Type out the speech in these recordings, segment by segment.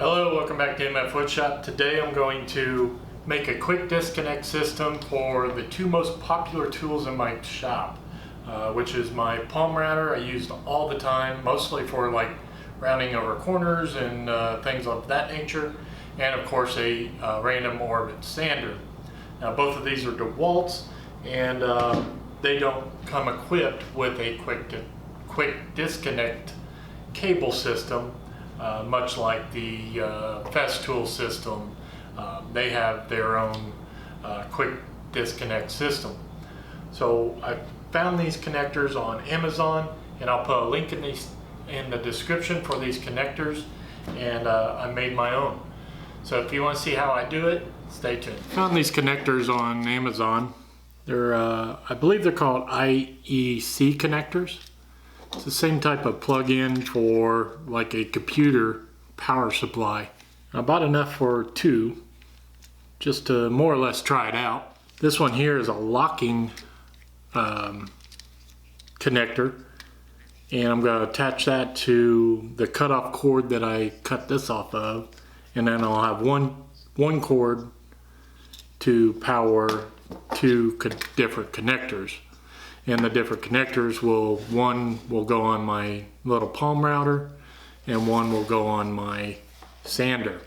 Hello, welcome back to MFWoodShop. Today I'm going to make a quick disconnect system for the two most popular tools in my shop, which is my palm router I use all the time, mostly for like rounding over corners and things of that nature, and of course a random orbit sander. Now both of these are DeWalt's, and they don't come equipped with a quick disconnect cable system. Much like the Festool system, they have their own quick disconnect system. So I found these connectors on Amazon, and I'll put a link in the description for these connectors, and I made my own. So if you want to see how I do it, stay tuned. Found these connectors on Amazon. They're I believe they're called IEC connectors. It's the same type of plug-in for like a computer power supply. I bought enough for two, just to more or less try it out. This one here is a locking connector, and I'm going to attach that to the cutoff cord that I cut this off of, and then I'll have one cord to power two different connectors. And the different connectors one will go on my little palm router, and one will go on my sander.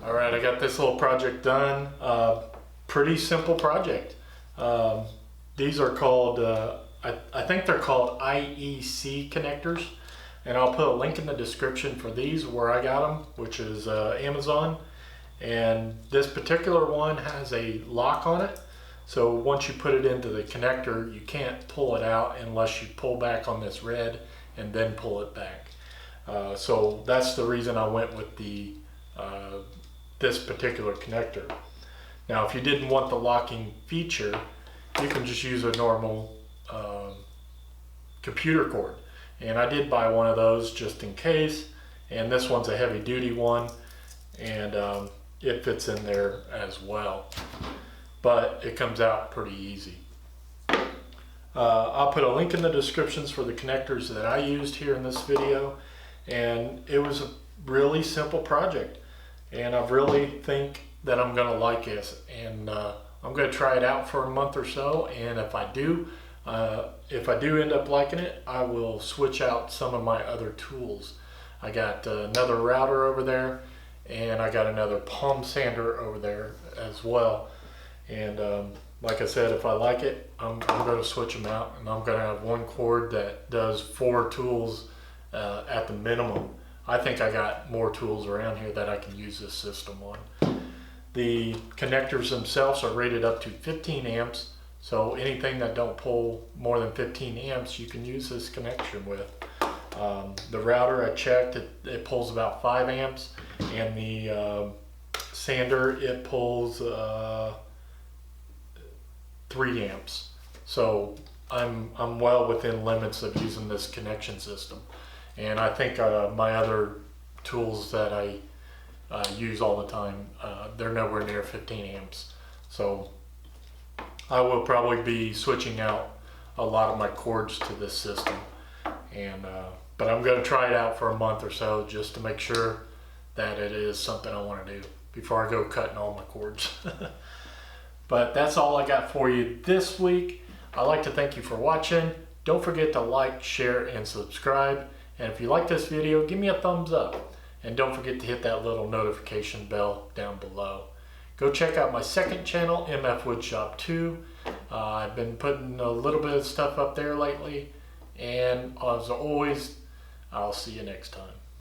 Alright, I got this little project done. Pretty simple project. These are called, I think they're called IEC connectors, and I'll put a link in the description for these where I got them, which is Amazon. And this particular one has a lock on it, so once you put it into the connector, you can't pull it out unless you pull back on this red and then pull it back. So that's the reason I went with the this particular connector. Now if you didn't want the locking feature, you can just use a normal computer cord, and I did buy one of those just in case, and this one's a heavy duty one, and it fits in there as well, but it comes out pretty easy. I'll put a link in the descriptions for the connectors that I used here in this video, and it was a really simple project, and I really think that I'm gonna like this, and I'm gonna try it out for a month or so, and if I do end up liking it, I will switch out some of my other tools. I got another router over there, and I got another palm sander over there as well, and like I said, if I like it, I'm going to switch them out, and I'm going to have one cord that does 4 tools at the minimum. I think I got more tools around here that I can use this system on. The connectors themselves are rated up to 15 amps, so anything that don't pull more than 15 amps you can use this connection with. The router, I checked, it pulls about 5 amps, and the sander, it pulls 3 amps. So I'm well within limits of using this connection system. And I think my other tools that I use all the time, they're nowhere near 15 amps. So I will probably be switching out a lot of my cords to this system. And but I'm going to try it out for a month or so just to make sure that it is something I want to do before I go cutting all my cords. But that's all I got for you this week. I'd like to thank you for watching. Don't forget to like, share, and subscribe. And if you like this video, give me a thumbs up. And don't forget to hit that little notification bell down below. Go check out my second channel, MFWoodShop 2. I've been putting a little bit of stuff up there lately. And as always, I'll see you next time.